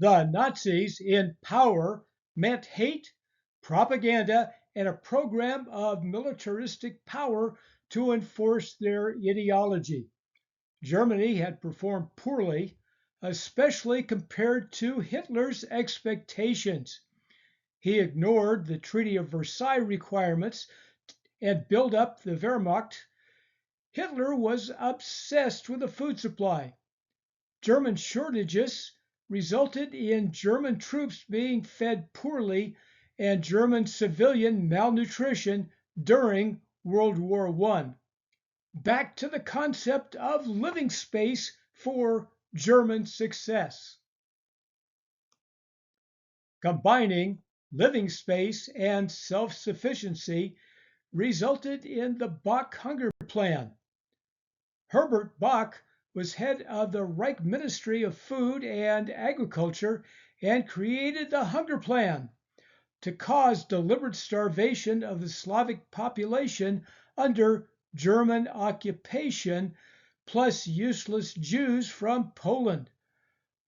The Nazis in power meant hate, propaganda, and a program of militaristic power to enforce their ideology. Germany had performed poorly, especially compared to Hitler's expectations. He ignored the Treaty of Versailles requirements and built up the Wehrmacht. Hitler was obsessed with the food supply. German shortages resulted in German troops being fed poorly and German civilian malnutrition during World War I. Back to the concept of living space for German success. Combining living space and self-sufficiency resulted in the Bock Hunger Plan. Herbert Bock was head of the Reich Ministry of Food and Agriculture and created the Hunger Plan to cause deliberate starvation of the Slavic population under German occupation, plus useless Jews from Poland.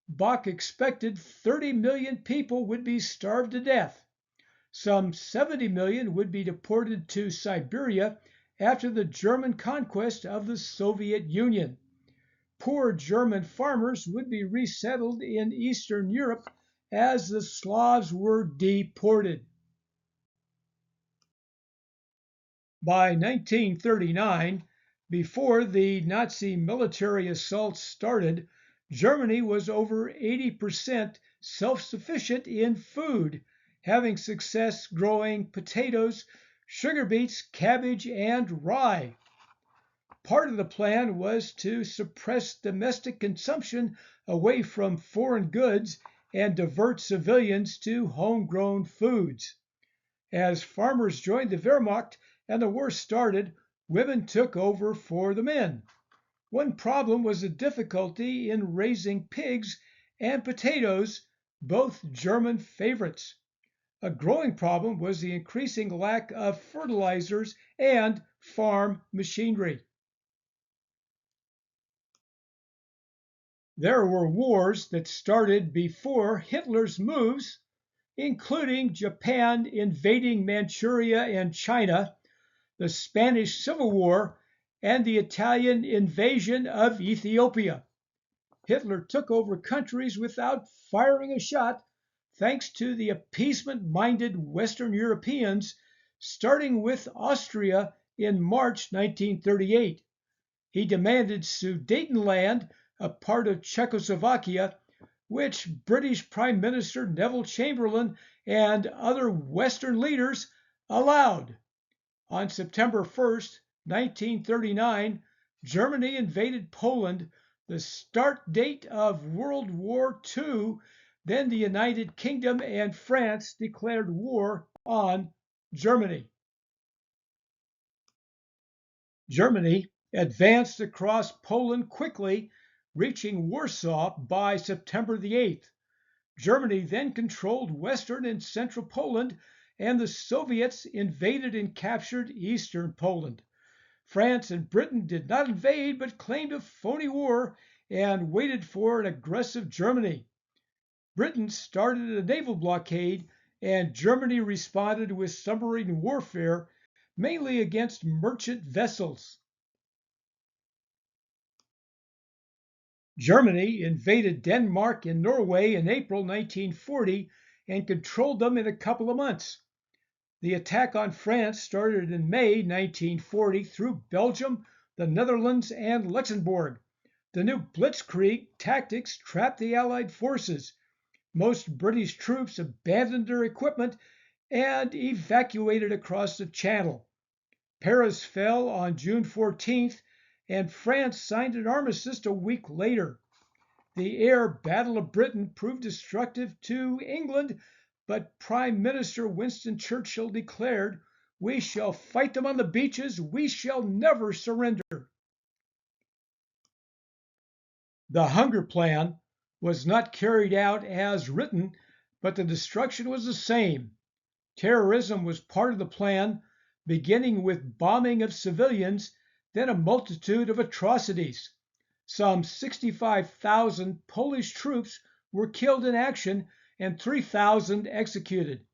Bock expected 30 million people would be starved to death. Some 70 million would be deported to Siberia after the German conquest of the Soviet Union. Poor German farmers would be resettled in Eastern Europe as the Slavs were deported. By 1939, before the Nazi military assault started, Germany was over 80% self-sufficient in food, having success growing potatoes, sugar beets, cabbage, and rye. Part of the plan was to suppress domestic consumption away from foreign goods and divert civilians to homegrown foods. As farmers joined the Wehrmacht and the war started, women took over for the men. One problem was the difficulty in raising pigs and potatoes, both German favorites. A growing problem was the increasing lack of fertilizers and farm machinery. There were wars that started before Hitler's moves, including Japan invading Manchuria and China, the Spanish Civil War, and the Italian invasion of Ethiopia. Hitler took over countries without firing a shot, thanks to the appeasement-minded Western Europeans, starting with Austria in March 1938. He demanded Sudetenland, a part of Czechoslovakia, which British Prime Minister Neville Chamberlain and other Western leaders allowed. On September 1st, 1939, Germany invaded Poland, the start date of World War II. Then the United Kingdom and France declared war on Germany. Germany advanced across Poland quickly, reaching Warsaw by September the 8th. Germany then controlled western and central Poland, and the Soviets invaded and captured eastern Poland. France and Britain did not invade but claimed a phony war and waited for an aggressive Germany. Britain started a naval blockade, and Germany responded with submarine warfare, mainly against merchant vessels. Germany invaded Denmark and Norway in April 1940 and controlled them in a couple of months. The attack on France started in May 1940 through Belgium, the Netherlands, and Luxembourg. The new blitzkrieg tactics trapped the Allied forces. Most British troops abandoned their equipment and evacuated across the Channel. Paris fell on June 14th, and France signed an armistice a week later. The air battle of Britain proved destructive to England, but Prime Minister Winston Churchill declared, "We shall fight them on the beaches, we shall never surrender." The Hunger Plan was not carried out as written, but the destruction was the same. Terrorism was part of the plan, beginning with bombing of civilians, then a multitude of atrocities. Some 65,000 Polish troops were killed in action and 3,000 executed.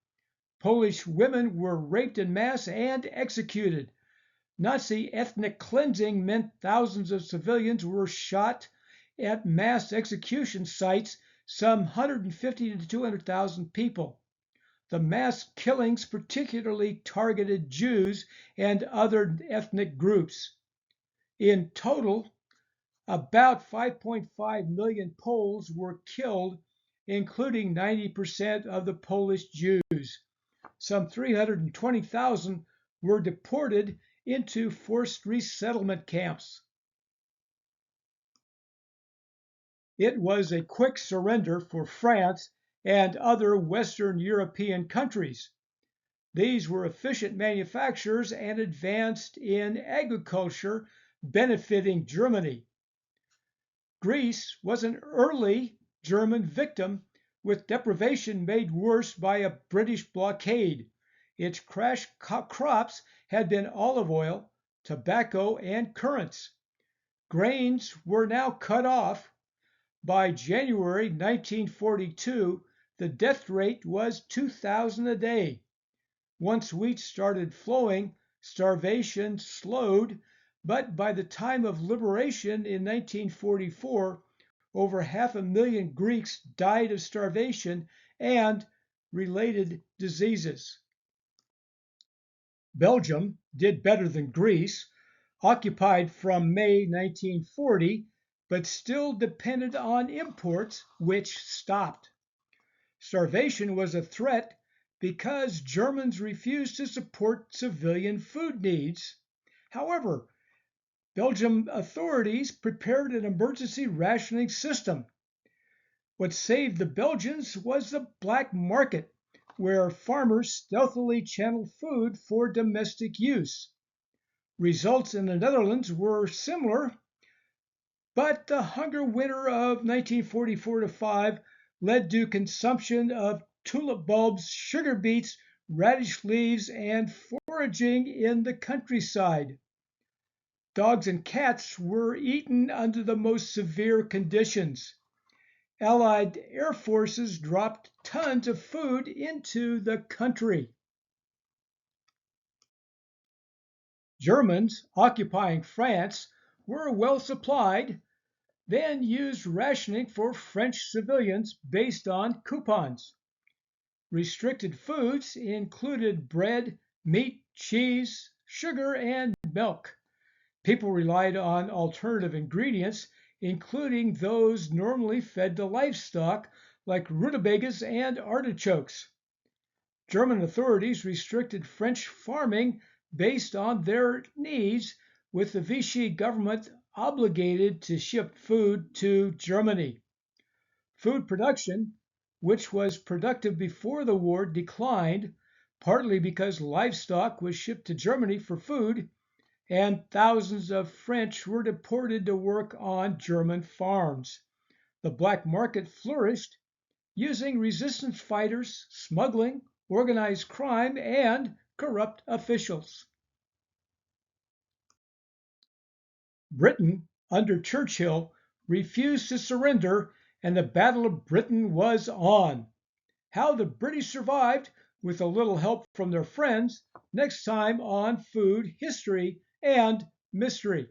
Polish women were raped in mass and executed. Nazi ethnic cleansing meant thousands of civilians were shot at mass execution sites, some 150 to 200,000 people. The mass killings particularly targeted Jews and other ethnic groups. In total, about 5.5 million Poles were killed, including 90% of the Polish Jews. Some 320,000 were deported into forced resettlement camps. It was a quick surrender for France and other Western European countries. These were efficient manufacturers and advanced in agriculture, benefiting Germany. Greece was an early German victim, with deprivation made worse by a British blockade. Its crash crops had been olive oil, tobacco, and currants. Grains were now cut off. By January 1942, the death rate was 2,000 a day. Once wheat started flowing, starvation slowed, but by the time of liberation in 1944, over 500,000 Greeks died of starvation and related diseases. Belgium did better than Greece, occupied from May 1940, but still depended on imports, which stopped. Starvation was a threat because Germans refused to support civilian food needs. However, Belgian authorities prepared an emergency rationing system. What saved the Belgians was the black market, where farmers stealthily channeled food for domestic use. Results in the Netherlands were similar, but the hunger winter of 1944-5 led to consumption of tulip bulbs, sugar beets, radish leaves, and foraging in the countryside. Dogs and cats were eaten under the most severe conditions. Allied air forces dropped tons of food into the country. Germans occupying France were well supplied, then used rationing for French civilians based on coupons. Restricted foods included bread, meat, cheese, sugar, and milk. People relied on alternative ingredients, including those normally fed to livestock, like rutabagas and artichokes. German authorities restricted French farming based on their needs, with the Vichy government obligated to ship food to Germany. Food production, which was productive before the war, declined, partly because livestock was shipped to Germany for food, and thousands of French were deported to work on German farms. The black market flourished, using resistance fighters, smuggling, organized crime, and corrupt officials. Britain, under Churchill, refused to surrender, and the Battle of Britain was on. How the British survived, with a little help from their friends, next time on Food, History, and Mystery.